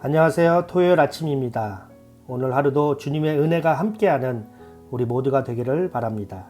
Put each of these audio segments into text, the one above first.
안녕하세요. 토요일 아침입니다. 오늘 하루도 주님의 은혜가 함께하는 우리 모두가 되기를 바랍니다.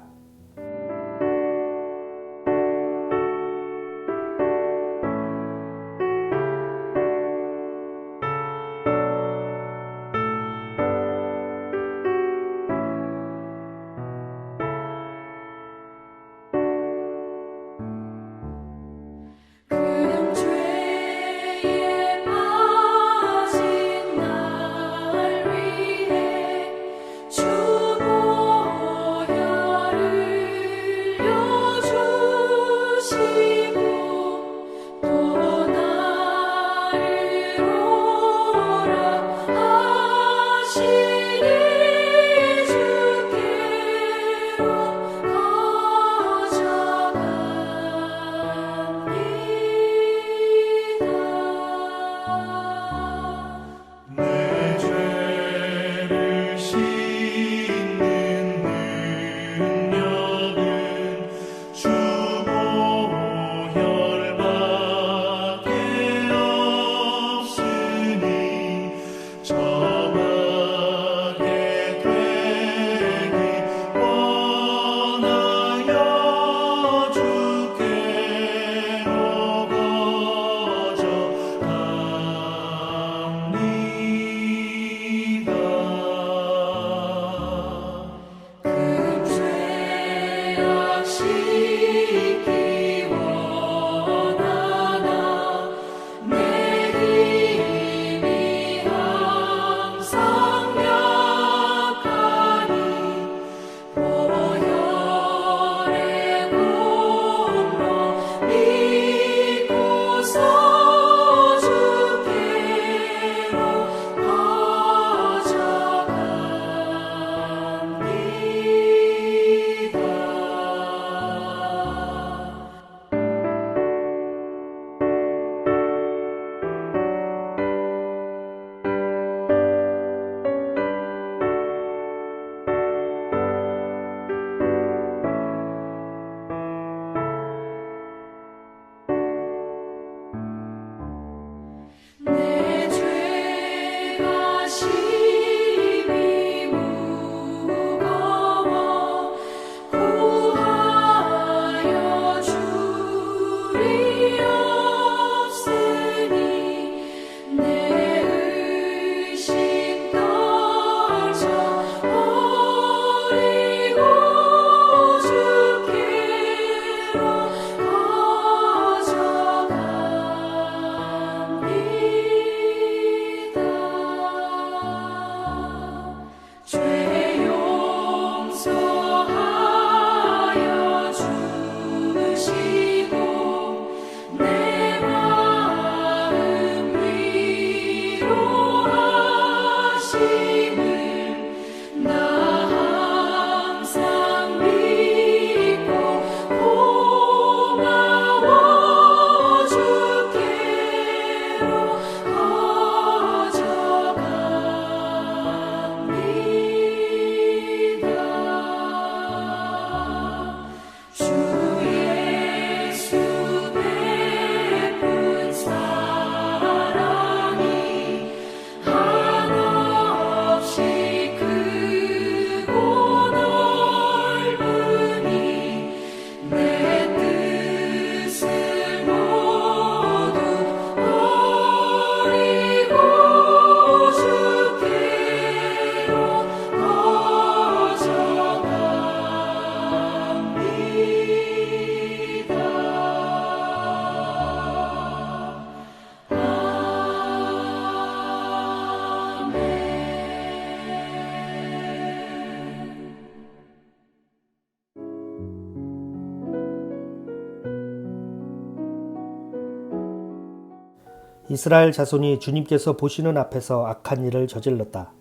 이스라엘 자손이 주님께서 보시는 앞에서 악한 일을 저질렀다.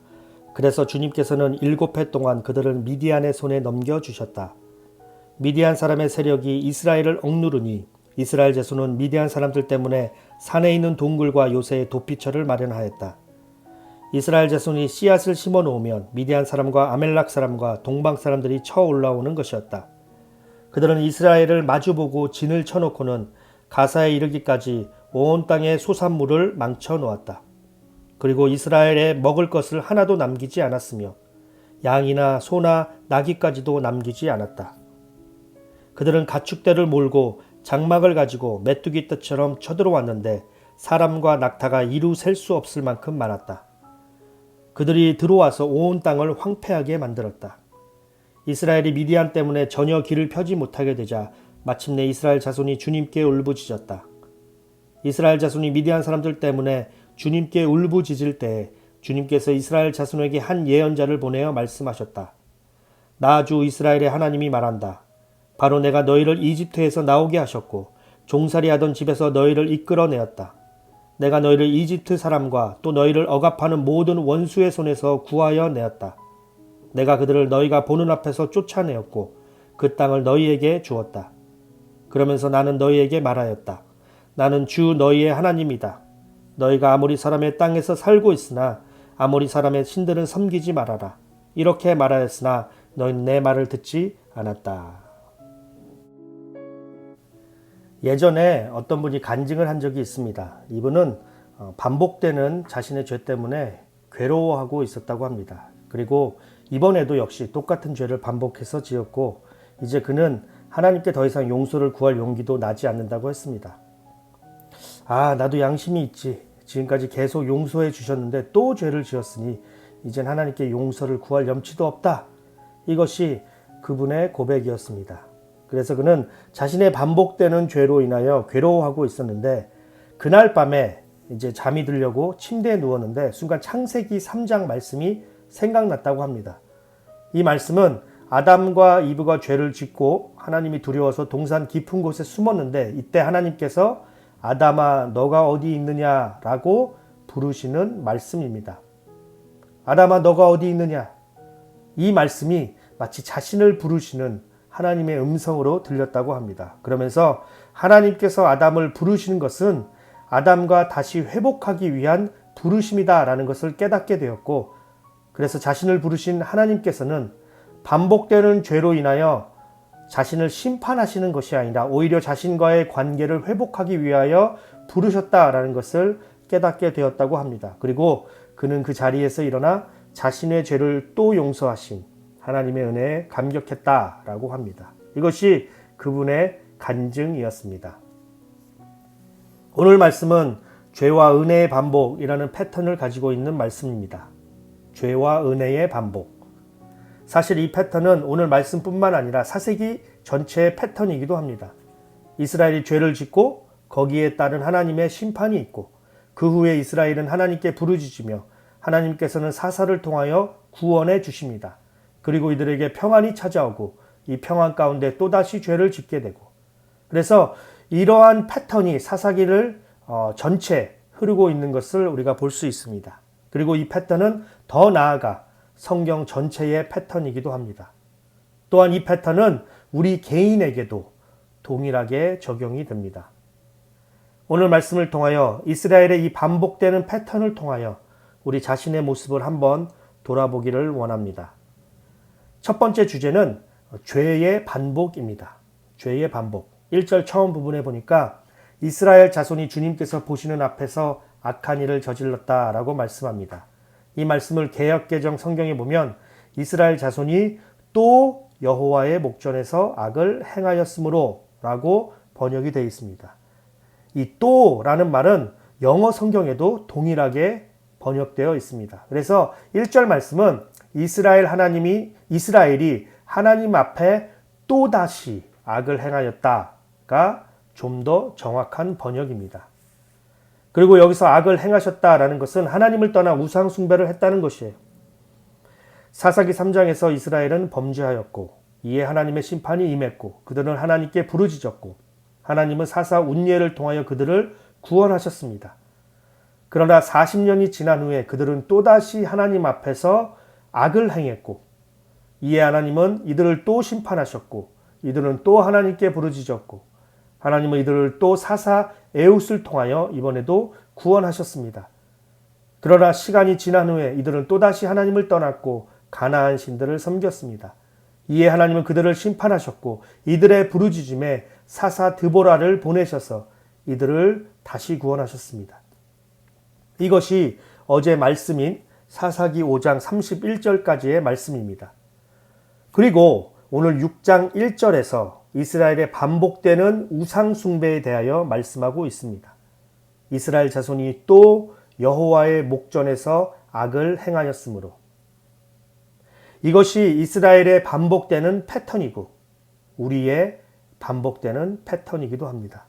그래서 주님께서는 7해 동안 그들을 미디안의 손에 넘겨주셨다. 미디안 사람의 세력이 이스라엘을 억누르니 이스라엘 자손은 미디안 사람들 때문에 산에 있는 동굴과 요새의 도피처를 마련하였다. 이스라엘 자손이 씨앗을 심어 놓으면 미디안 사람과 아멜락 사람과 동방 사람들이 쳐 올라오는 것이었다. 그들은 이스라엘을 마주보고 진을 쳐놓고는 가사에 이르기까지 온 땅의 소산물을 망쳐 놓았다. 그리고 이스라엘에 먹을 것을 하나도 남기지 않았으며 양이나 소나 나귀까지도 남기지 않았다. 그들은 가축대를 몰고 장막을 가지고 메뚜기 떼처럼 쳐들어왔는데 사람과 낙타가 이루 셀 수 없을 만큼 많았다. 그들이 들어와서 온 땅을 황폐하게 만들었다. 이스라엘이 미디안 때문에 전혀 길을 펴지 못하게 되자 마침내 이스라엘 자손이 주님께 울부짖었다. 이스라엘 자손이 미디안 사람들 때문에 주님께 울부짖을 때에 주님께서 이스라엘 자손에게 한 예언자를 보내어 말씀하셨다. 나 주 이스라엘의 하나님이 말한다. 바로 내가 너희를 이집트에서 나오게 하셨고 종살이하던 집에서 너희를 이끌어내었다. 내가 너희를 이집트 사람과 또 너희를 억압하는 모든 원수의 손에서 구하여 내었다. 내가 그들을 너희가 보는 앞에서 쫓아내었고 그 땅을 너희에게 주었다. 그러면서 나는 너희에게 말하였다. 나는 주 너희의 하나님이다. 너희가 아모리 사람의 땅에서 살고 있으나 아모리 사람의 신들은 섬기지 말아라. 이렇게 말하였으나 너희는 내 말을 듣지 않았다. 예전에 어떤 분이 간증을 한 적이 있습니다. 이분은 반복되는 자신의 죄 때문에 괴로워하고 있었다고 합니다. 그리고 이번에도 역시 똑같은 죄를 반복해서 지었고 이제 그는 하나님께 더 이상 용서를 구할 용기도 나지 않는다고 했습니다. 나도 양심이 있지. 지금까지 계속 용서해 주셨는데 또 죄를 지었으니 이젠 하나님께 용서를 구할 염치도 없다. 이것이 그분의 고백이었습니다. 그래서 그는 자신의 반복되는 죄로 인하여 괴로워하고 있었는데 그날 밤에 이제 잠이 들려고 침대에 누웠는데 순간 창세기 3장 말씀이 생각났다고 합니다. 이 말씀은 아담과 이브가 죄를 짓고 하나님이 두려워서 동산 깊은 곳에 숨었는데 이때 하나님께서 아담아 너가 어디 있느냐라고 부르시는 말씀입니다. 아담아 너가 어디 있느냐? 이 말씀이 마치 자신을 부르시는 하나님의 음성으로 들렸다고 합니다. 그러면서 하나님께서 아담을 부르시는 것은 아담과 다시 회복하기 위한 부르심이다라는 것을 깨닫게 되었고 그래서 자신을 부르신 하나님께서는 반복되는 죄로 인하여 자신을 심판하시는 것이 아니라 오히려 자신과의 관계를 회복하기 위하여 부르셨다라는 것을 깨닫게 되었다고 합니다. 그리고 그는 그 자리에서 일어나 자신의 죄를 또 용서하신 하나님의 은혜에 감격했다라고 합니다. 이것이 그분의 간증이었습니다. 오늘 말씀은 죄와 은혜의 반복이라는 패턴을 가지고 있는 말씀입니다. 죄와 은혜의 반복. 사실 이 패턴은 오늘 말씀뿐만 아니라 사세기 전체의 패턴이기도 합니다. 이스라엘이 죄를 짓고 거기에 따른 하나님의 심판이 있고 그 후에 이스라엘은 하나님께 부르짖으며 하나님께서는 사사를 통하여 구원해 주십니다. 그리고 이들에게 평안이 찾아오고 이 평안 가운데 또다시 죄를 짓게 되고 그래서 이러한 패턴이 사사기를 전체 흐르고 있는 것을 우리가 볼 수 있습니다. 그리고 이 패턴은 더 나아가 성경 전체의 패턴이기도 합니다. 또한 이 패턴은 우리 개인에게도 동일하게 적용이 됩니다. 오늘 말씀을 통하여 이스라엘의 이 반복되는 패턴을 통하여 우리 자신의 모습을 한번 돌아보기를 원합니다. 첫 번째 주제는 죄의 반복입니다. 죄의 반복. 1절 처음 부분에 보니까 이스라엘 자손이 주님께서 보시는 앞에서 악한 일을 저질렀다라고 말씀합니다. 이 말씀을 개역개정 성경에 보면 이스라엘 자손이 또 여호와의 목전에서 악을 행하였으므로 라고 번역이 되어 있습니다. 이 또라는 말은 영어 성경에도 동일하게 번역되어 있습니다. 그래서 1절 말씀은 이스라엘이 하나님 앞에 또다시 악을 행하였다가 좀 더 정확한 번역입니다. 그리고 여기서 악을 행하셨다라는 것은 하나님을 떠나 우상 숭배를 했다는 것이에요. 사사기 3장에서 이스라엘은 범죄하였고 이에 하나님의 심판이 임했고 그들은 하나님께 부르짖었고 하나님은 사사 운니엘을 통하여 그들을 구원하셨습니다. 그러나 40년이 지난 후에 그들은 또다시 하나님 앞에서 악을 행했고 이에 하나님은 이들을 또 심판하셨고 이들은 또 하나님께 부르짖었고 하나님은 이들을 또 사사 에웃을 통하여 이번에도 구원하셨습니다. 그러나 시간이 지난 후에 이들은 또다시 하나님을 떠났고 가나안 신들을 섬겼습니다. 이에 하나님은 그들을 심판하셨고 이들의 부르짖음에 사사 드보라를 보내셔서 이들을 다시 구원하셨습니다. 이것이 어제 말씀인 사사기 5장 31절까지의 말씀입니다. 그리고 오늘 6장 1절에서 이스라엘의 반복되는 우상 숭배에 대하여 말씀하고 있습니다. 이스라엘 자손이 또 여호와의 목전에서 악을 행하였으므로 이것이 이스라엘의 반복되는 패턴이고 우리의 반복되는 패턴이기도 합니다.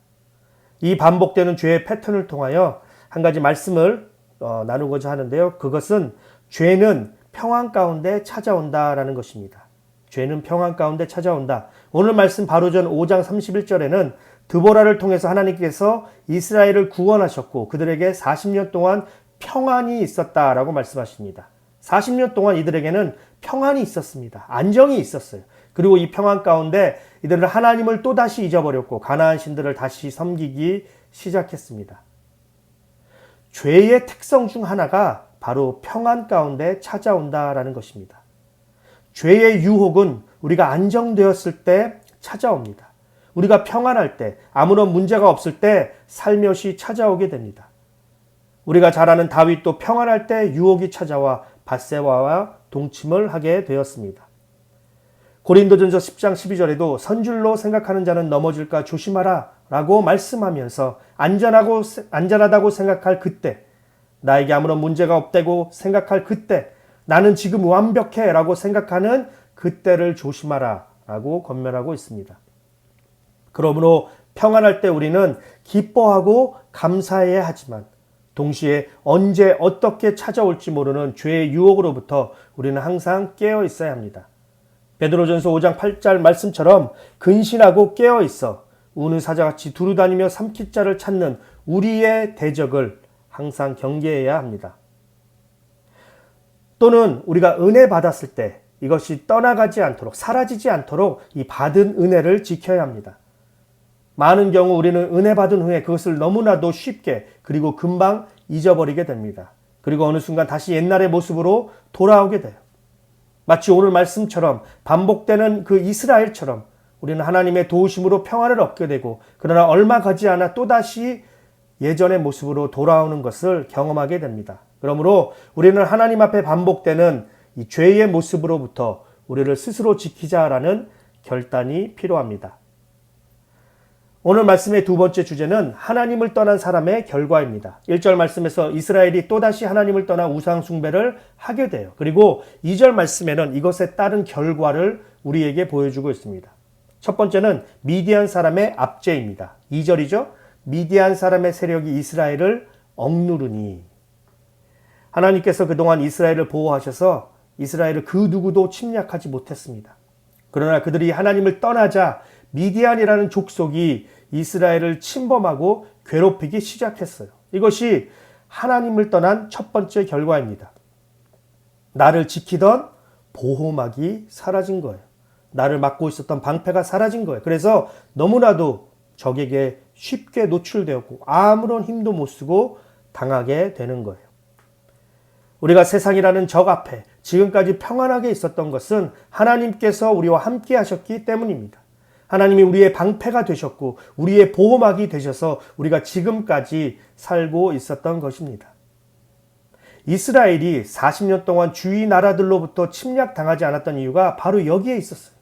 이 반복되는 죄의 패턴을 통하여 한 가지 말씀을 나누고자 하는데요. 그것은 죄는 평안 가운데 찾아온다라는 것입니다. 죄는 평안 가운데 찾아온다. 오늘 말씀 바로 전 5장 31절에는 드보라를 통해서 하나님께서 이스라엘을 구원하셨고 그들에게 40년 동안 평안이 있었다라고 말씀하십니다. 40년 동안 이들에게는 평안이 있었습니다. 안정이 있었어요. 그리고 이 평안 가운데 이들은 하나님을 또다시 잊어버렸고 가나안 신들을 다시 섬기기 시작했습니다. 죄의 특성 중 하나가 바로 평안 가운데 찾아온다라는 것입니다. 죄의 유혹은 우리가 안정되었을 때 찾아옵니다. 우리가 평안할 때, 아무런 문제가 없을 때 살며시 찾아오게 됩니다. 우리가 잘 아는 다윗도 평안할 때 유혹이 찾아와 밧세바와 동침을 하게 되었습니다. 고린도전서 10장 12절에도 선줄로 생각하는 자는 넘어질까 조심하라 라고 말씀하면서 안전하다고 생각할 그때, 나에게 아무런 문제가 없다고 생각할 그때, 나는 지금 완벽해 라고 생각하는 그때를 조심하라 라고 권면하고 있습니다. 그러므로 평안할 때 우리는 기뻐하고 감사해야 하지만 동시에 언제 어떻게 찾아올지 모르는 죄의 유혹으로부터 우리는 항상 깨어 있어야 합니다. 베드로전서 5장 8절 말씀처럼 근신하고 깨어 있어 우는 사자같이 두루다니며 삼킬 자를 찾는 우리의 대적을 항상 경계해야 합니다. 또는 우리가 은혜 받았을 때 이것이 떠나가지 않도록 사라지지 않도록 이 받은 은혜를 지켜야 합니다. 많은 경우 우리는 은혜 받은 후에 그것을 너무나도 쉽게 그리고 금방 잊어버리게 됩니다. 그리고 어느 순간 다시 옛날의 모습으로 돌아오게 돼요. 마치 오늘 말씀처럼 반복되는 그 이스라엘처럼 우리는 하나님의 도우심으로 평안을 얻게 되고 그러나 얼마 가지 않아 또다시 예전의 모습으로 돌아오는 것을 경험하게 됩니다. 그러므로 우리는 하나님 앞에 반복되는 이 죄의 모습으로부터 우리를 스스로 지키자라는 결단이 필요합니다. 오늘 말씀의 두 번째 주제는 하나님을 떠난 사람의 결과입니다. 1절 말씀에서 이스라엘이 또다시 하나님을 떠나 우상 숭배를 하게 돼요. 그리고 2절 말씀에는 이것에 따른 결과를 우리에게 보여주고 있습니다. 첫 번째는 미디안 사람의 압제입니다. 2절이죠. 미디안 사람의 세력이 이스라엘을 억누르니. 하나님께서 그동안 이스라엘을 보호하셔서 이스라엘을 그 누구도 침략하지 못했습니다. 그러나 그들이 하나님을 떠나자 미디안이라는 족속이 이스라엘을 침범하고 괴롭히기 시작했어요. 이것이 하나님을 떠난 첫 번째 결과입니다. 나를 지키던 보호막이 사라진 거예요. 나를 막고 있었던 방패가 사라진 거예요. 그래서 너무나도 적에게 쉽게 노출되었고 아무런 힘도 못 쓰고 당하게 되는 거예요. 우리가 세상이라는 적 앞에 지금까지 평안하게 있었던 것은 하나님께서 우리와 함께 하셨기 때문입니다. 하나님이 우리의 방패가 되셨고 우리의 보호막이 되셔서 우리가 지금까지 살고 있었던 것입니다. 이스라엘이 40년 동안 주위 나라들로부터 침략당하지 않았던 이유가 바로 여기에 있었어요.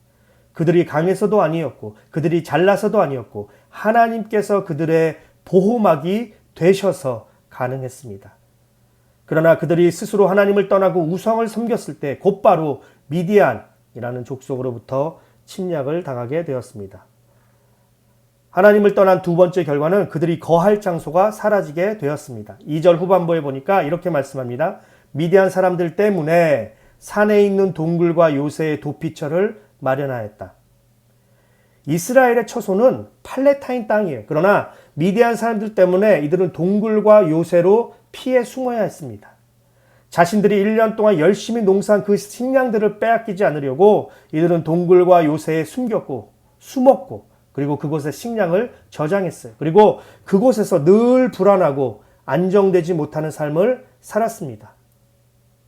그들이 강해서도 아니었고 그들이 잘나서도 아니었고 하나님께서 그들의 보호막이 되셔서 가능했습니다. 그러나 그들이 스스로 하나님을 떠나고 우상을 섬겼을 때 곧바로 미디안이라는 족속으로부터 침략을 당하게 되었습니다. 하나님을 떠난 두 번째 결과는 그들이 거할 장소가 사라지게 되었습니다. 2절 후반부에 보니까 이렇게 말씀합니다. 미디안 사람들 때문에 산에 있는 동굴과 요새의 도피처를 마련하였다. 이스라엘의 처소는 팔레타인 땅이에요. 그러나 미디안 사람들 때문에 이들은 동굴과 요새로 피해 숨어야 했습니다. 자신들이 1년 동안 열심히 농사한 그 식량들을 빼앗기지 않으려고 이들은 동굴과 요새에 숨었고 그리고 그곳에 식량을 저장했어요. 그리고 그곳에서 늘 불안하고 안정되지 못하는 삶을 살았습니다.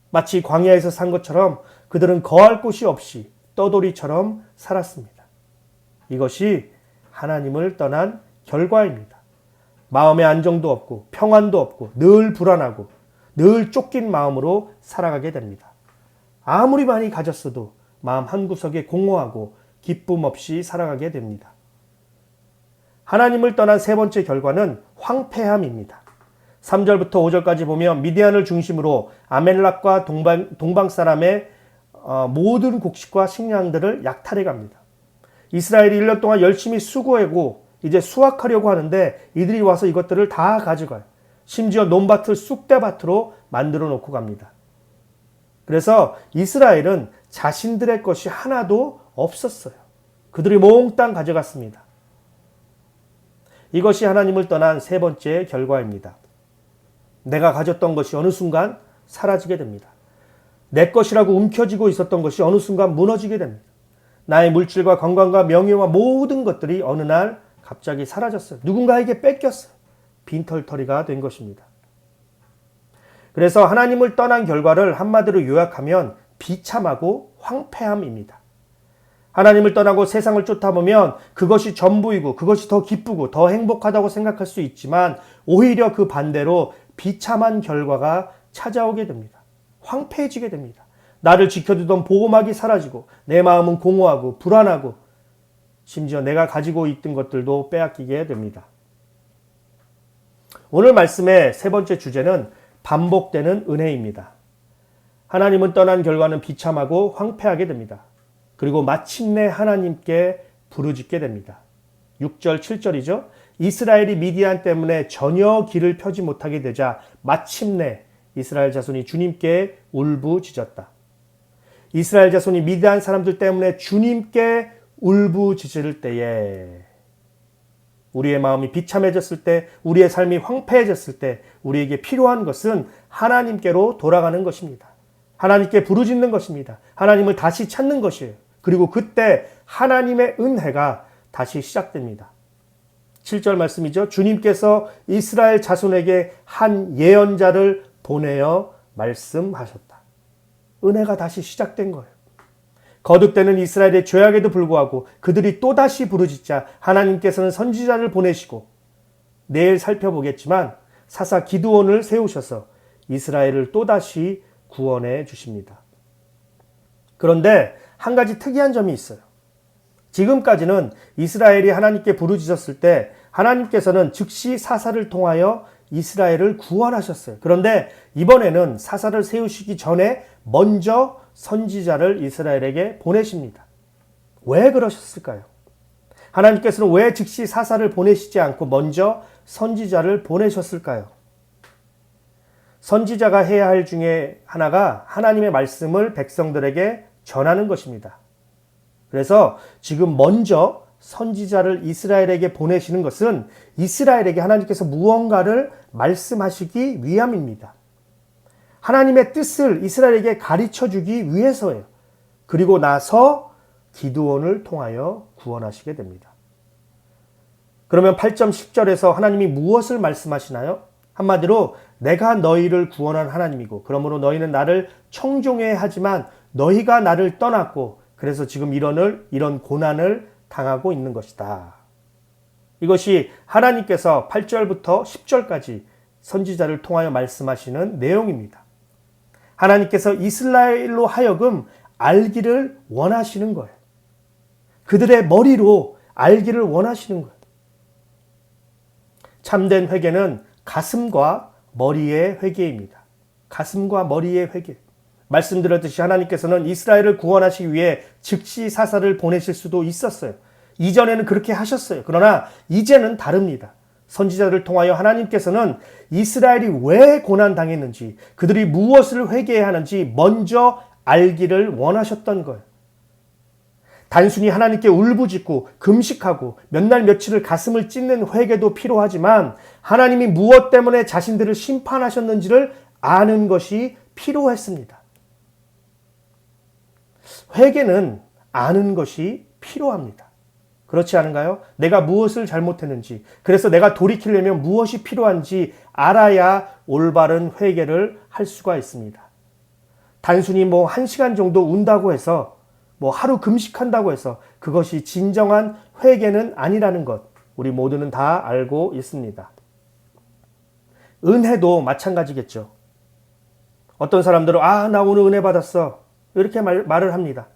마치 광야에서 산 것처럼 그들은 거할 곳이 없이 떠돌이처럼 살았습니다. 이것이 하나님을 떠난 결과입니다. 마음의 안정도 없고 평안도 없고 늘 불안하고 늘 쫓긴 마음으로 살아가게 됩니다. 아무리 많이 가졌어도 마음 한구석에 공허하고 기쁨 없이 살아가게 됩니다. 하나님을 떠난 세 번째 결과는 황폐함입니다. 3절부터 5절까지 보면 미디안을 중심으로 아멜락과 동방 사람의 모든 곡식과 식량들을 약탈해 갑니다. 이스라엘이 1년 동안 열심히 수고하고 이제 수확하려고 하는데 이들이 와서 이것들을 다 가져가요. 심지어 논밭을 쑥대밭으로 만들어 놓고 갑니다. 그래서 이스라엘은 자신들의 것이 하나도 없었어요. 그들이 몽땅 가져갔습니다. 이것이 하나님을 떠난 세 번째 결과입니다. 내가 가졌던 것이 어느 순간 사라지게 됩니다. 내 것이라고 움켜쥐고 있었던 것이 어느 순간 무너지게 됩니다. 나의 물질과 건강과 명예와 모든 것들이 어느 날 갑자기 사라졌어요. 누군가에게 뺏겼어요. 빈털터리가 된 것입니다. 그래서 하나님을 떠난 결과를 한마디로 요약하면 비참하고 황폐함입니다. 하나님을 떠나고 세상을 쫓아보면 그것이 전부이고 그것이 더 기쁘고 더 행복하다고 생각할 수 있지만 오히려 그 반대로 비참한 결과가 찾아오게 됩니다. 황폐해지게 됩니다. 나를 지켜주던 보호막이 사라지고 내 마음은 공허하고 불안하고 심지어 내가 가지고 있던 것들도 빼앗기게 됩니다. 오늘 말씀의 세 번째 주제는 반복되는 은혜입니다. 하나님은 떠난 결과는 비참하고 황폐하게 됩니다. 그리고 마침내 하나님께 부르짖게 됩니다. 6절, 7절이죠. 이스라엘이 미디안 때문에 전혀 길을 펴지 못하게 되자 마침내 이스라엘 자손이 주님께 울부짖었다. 이스라엘 자손이 미디안 사람들 때문에 주님께 울부짖을 때에 우리의 마음이 비참해졌을 때, 우리의 삶이 황폐해졌을 때 우리에게 필요한 것은 하나님께로 돌아가는 것입니다. 하나님께 부르짖는 것입니다. 하나님을 다시 찾는 것이에요. 그리고 그때 하나님의 은혜가 다시 시작됩니다. 7절 말씀이죠. 주님께서 이스라엘 자손에게 한 예언자를 보내어 말씀하셨다. 은혜가 다시 시작된 거예요. 거듭되는 이스라엘의 죄악에도 불구하고 그들이 또다시 부르짖자 하나님께서는 선지자를 보내시고 내일 살펴보겠지만 사사 기드온을 세우셔서 이스라엘을 또다시 구원해 주십니다. 그런데 한 가지 특이한 점이 있어요. 지금까지는 이스라엘이 하나님께 부르짖었을 때 하나님께서는 즉시 사사를 통하여 이스라엘을 구원하셨어요. 그런데 이번에는 사사를 세우시기 전에 먼저 선지자를 이스라엘에게 보내십니다. 왜 그러셨을까요? 하나님께서는 왜 즉시 사사를 보내시지 않고 먼저 선지자를 보내셨을까요? 선지자가 해야 할 중에 하나가 하나님의 말씀을 백성들에게 전하는 것입니다. 그래서 지금 먼저 선지자를 이스라엘에게 보내시는 것은 이스라엘에게 하나님께서 무언가를 말씀하시기 위함입니다. 하나님의 뜻을 이스라엘에게 가르쳐주기 위해서예요. 그리고 나서 기드온을 통하여 구원하시게 됩니다. 그러면 8점 10절에서 하나님이 무엇을 말씀하시나요? 한마디로 내가 너희를 구원한 하나님이고 그러므로 너희는 나를 청종해야 하지만 너희가 나를 떠났고 그래서 지금 이런 고난을 당하고 있는 것이다. 이것이 하나님께서 8절부터 10절까지 선지자를 통하여 말씀하시는 내용입니다. 하나님께서 이스라엘로 하여금 알기를 원하시는 거예요. 그들의 머리로 알기를 원하시는 거예요. 참된 회개는 가슴과 머리의 회개입니다. 가슴과 머리의 회개. 말씀드렸듯이 하나님께서는 이스라엘을 구원하시기 위해 즉시 사사를 보내실 수도 있었어요. 이전에는 그렇게 하셨어요. 그러나 이제는 다릅니다. 선지자를 통하여 하나님께서는 이스라엘이 왜 고난당했는지, 그들이 무엇을 회개해야 하는지 먼저 알기를 원하셨던 거예요. 단순히 하나님께 울부짖고 금식하고 몇 날 며칠을 가슴을 찢는 회개도 필요하지만 하나님이 무엇 때문에 자신들을 심판하셨는지를 아는 것이 필요했습니다. 회개는 아는 것이 필요합니다. 그렇지 않은가요? 내가 무엇을 잘못했는지, 그래서 내가 돌이키려면 무엇이 필요한지 알아야 올바른 회개를 할 수가 있습니다. 단순히 1시간 정도 운다고 해서 하루 금식한다고 해서 그것이 진정한 회개는 아니라는 것 우리 모두는 다 알고 있습니다. 은혜도 마찬가지겠죠. 어떤 사람들은 나 오늘 은혜 받았어. 이렇게 말을 합니다.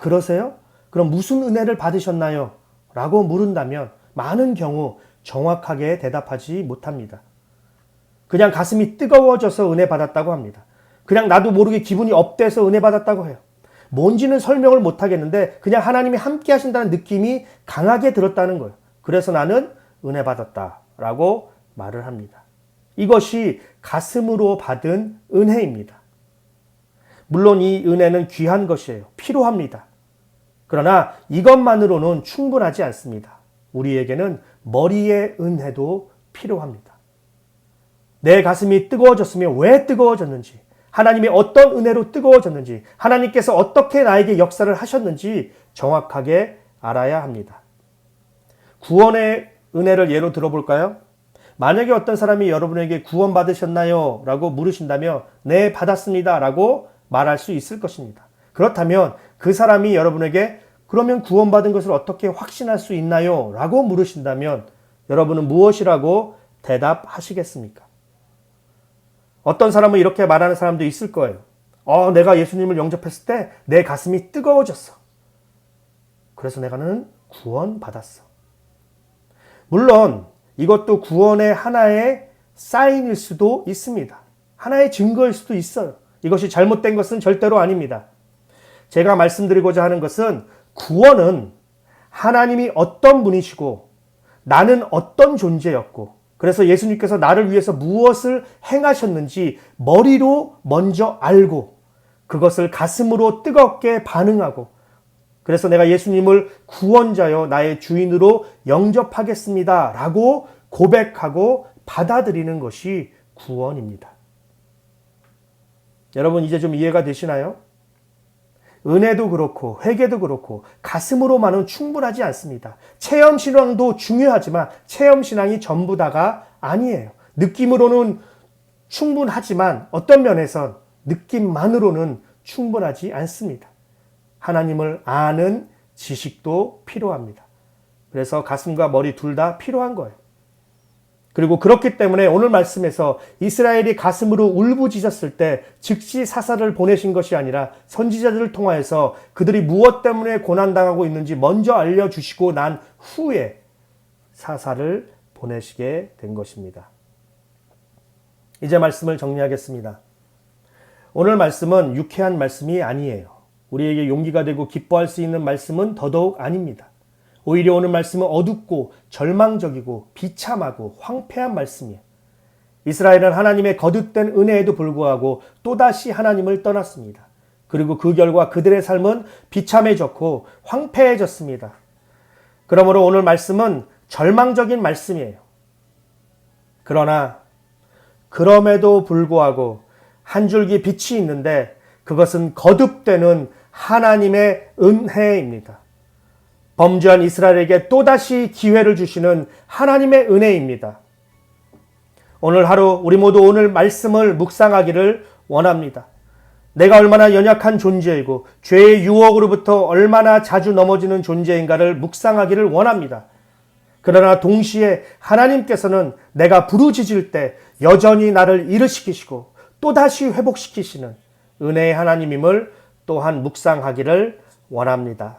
그러세요? 그럼 무슨 은혜를 받으셨나요? 라고 물은다면 많은 경우 정확하게 대답하지 못합니다. 그냥 가슴이 뜨거워져서 은혜 받았다고 합니다. 그냥 나도 모르게 기분이 업돼서 은혜 받았다고 해요. 뭔지는 설명을 못하겠는데 그냥 하나님이 함께 하신다는 느낌이 강하게 들었다는 거예요. 그래서 나는 은혜 받았다라고 말을 합니다. 이것이 가슴으로 받은 은혜입니다. 물론 이 은혜는 귀한 것이에요. 필요합니다. 그러나 이것만으로는 충분하지 않습니다. 우리에게는 머리의 은혜도 필요합니다. 내 가슴이 뜨거워졌으면 왜 뜨거워졌는지, 하나님이 어떤 은혜로 뜨거워졌는지, 하나님께서 어떻게 나에게 역사를 하셨는지 정확하게 알아야 합니다. 구원의 은혜를 예로 들어볼까요? 만약에 어떤 사람이 여러분에게 구원 받으셨나요? 라고 물으신다면 네, 받았습니다. 라고 말할 수 있을 것입니다. 그렇다면 그 사람이 여러분에게 그러면 구원받은 것을 어떻게 확신할 수 있나요? 라고 물으신다면 여러분은 무엇이라고 대답하시겠습니까? 어떤 사람은 이렇게 말하는 사람도 있을 거예요. 내가 예수님을 영접했을 때 내 가슴이 뜨거워졌어. 그래서 내가는 구원받았어. 물론 이것도 구원의 하나의 사인일 수도 있습니다. 하나의 증거일 수도 있어요. 이것이 잘못된 것은 절대로 아닙니다. 제가 말씀드리고자 하는 것은 구원은 하나님이 어떤 분이시고 나는 어떤 존재였고 그래서 예수님께서 나를 위해서 무엇을 행하셨는지 머리로 먼저 알고 그것을 가슴으로 뜨겁게 반응하고 그래서 내가 예수님을 구원자여 나의 주인으로 영접하겠습니다 라고 고백하고 받아들이는 것이 구원입니다. 여러분 이제 좀 이해가 되시나요? 은혜도 그렇고 회개도 그렇고 가슴으로만은 충분하지 않습니다. 체험신앙도 중요하지만 체험신앙이 전부 다가 아니에요. 느낌으로는 충분하지만 어떤 면에선 느낌만으로는 충분하지 않습니다. 하나님을 아는 지식도 필요합니다. 그래서 가슴과 머리 둘 다 필요한 거예요. 그리고 그렇기 때문에 오늘 말씀에서 이스라엘이 가슴으로 울부짖었을 때 즉시 사사를 보내신 것이 아니라 선지자들을 통하여서 그들이 무엇 때문에 고난당하고 있는지 먼저 알려주시고 난 후에 사사를 보내시게 된 것입니다. 이제 말씀을 정리하겠습니다. 오늘 말씀은 유쾌한 말씀이 아니에요. 우리에게 용기가 되고 기뻐할 수 있는 말씀은 더더욱 아닙니다. 오히려 오늘 말씀은 어둡고 절망적이고 비참하고 황폐한 말씀이에요. 이스라엘은 하나님의 거듭된 은혜에도 불구하고 또다시 하나님을 떠났습니다. 그리고 그 결과 그들의 삶은 비참해졌고 황폐해졌습니다. 그러므로 오늘 말씀은 절망적인 말씀이에요. 그러나 그럼에도 불구하고 한 줄기 빛이 있는데 그것은 거듭되는 하나님의 은혜입니다. 범죄한 이스라엘에게 또다시 기회를 주시는 하나님의 은혜입니다. 오늘 하루 우리 모두 오늘 말씀을 묵상하기를 원합니다. 내가 얼마나 연약한 존재이고 죄의 유혹으로부터 얼마나 자주 넘어지는 존재인가를 묵상하기를 원합니다. 그러나 동시에 하나님께서는 내가 부르짖을 때 여전히 나를 일으키시고 또다시 회복시키시는 은혜의 하나님임을 또한 묵상하기를 원합니다.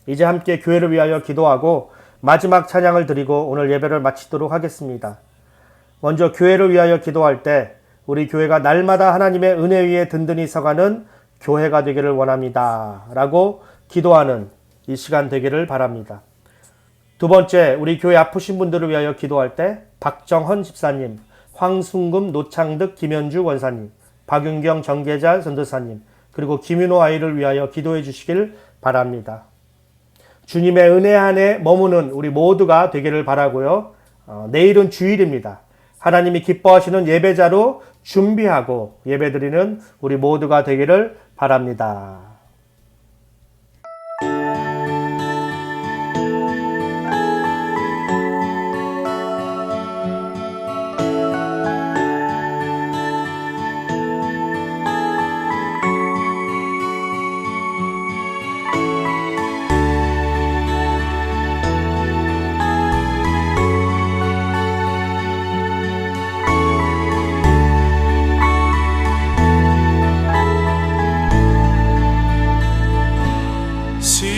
이제 함께 교회를 위하여 기도하고 마지막 찬양을 드리고 오늘 예배를 마치도록 하겠습니다. 먼저 교회를 위하여 기도할 때 우리 교회가 날마다 하나님의 은혜 위에 든든히 서가는 교회가 되기를 원합니다. 라고 기도하는 이 시간 되기를 바랍니다. 두 번째, 우리 교회 아프신 분들을 위하여 기도할 때 박정헌 집사님, 황순금, 노창득, 김현주 원사님, 박윤경 정계자 전도사님, 그리고 김윤호 아이를 위하여 기도해 주시길 바랍니다. 주님의 은혜 안에 머무는 우리 모두가 되기를 바라고요. 내일은 주일입니다. 하나님이 기뻐하시는 예배자로 준비하고 예배드리는 우리 모두가 되기를 바랍니다.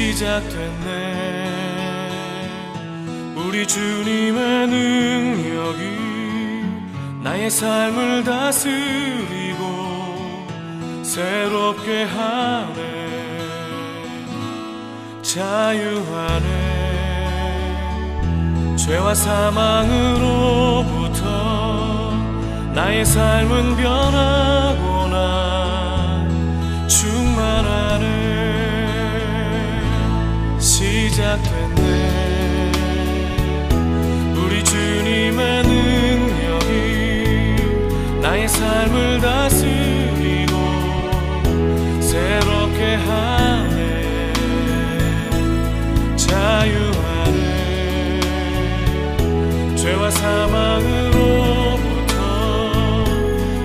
시작됐네. 우리 주님의 능력이 나의 삶을 다스리고 새롭게 하네. 자유하네. 죄와 사망으로부터 나의 삶은 변하고나 충만하네. 시작됐네. 우리 주님의 능력이 나의 삶을 다스리고 새롭게 하네. 자유하네. 죄와 사망으로부터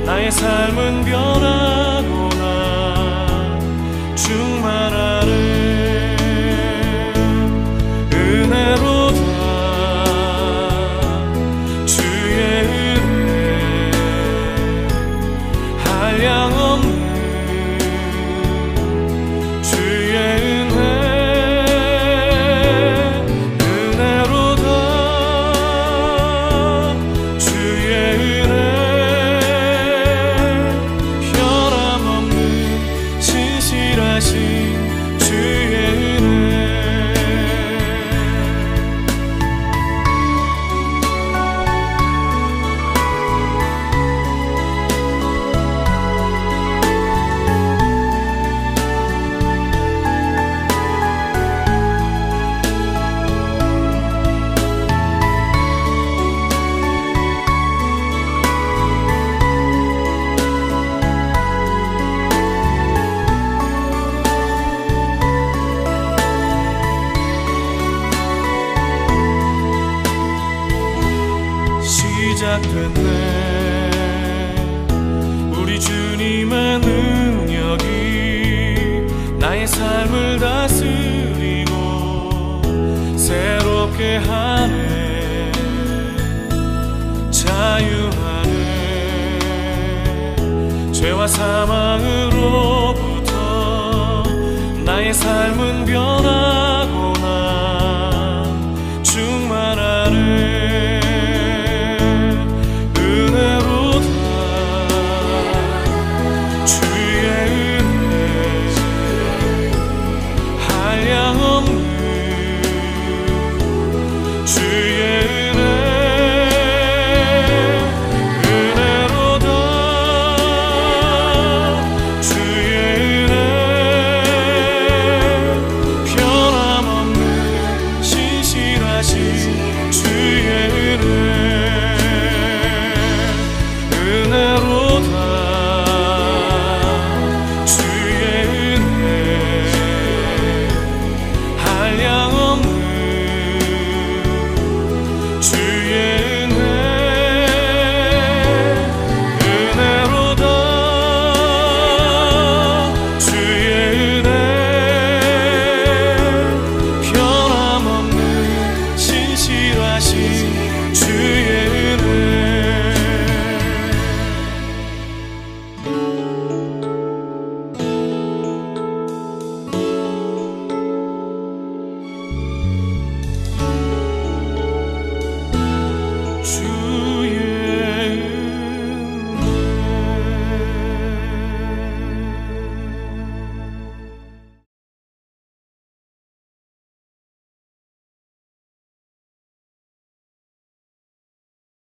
나의 삶은 변하고나 충만하네. 은혜로다. 주의 은혜 한량없는 주의 은혜. 은혜로다. 주의 은혜 변함없는 신실하신 주의 은혜. 시작됐네. 우리 주님의 능력이 나의 삶을 다스리고 새롭게 하네. 자유하네. 죄와 사망으로부터 나의 삶은 변하고나 충만하네. 한량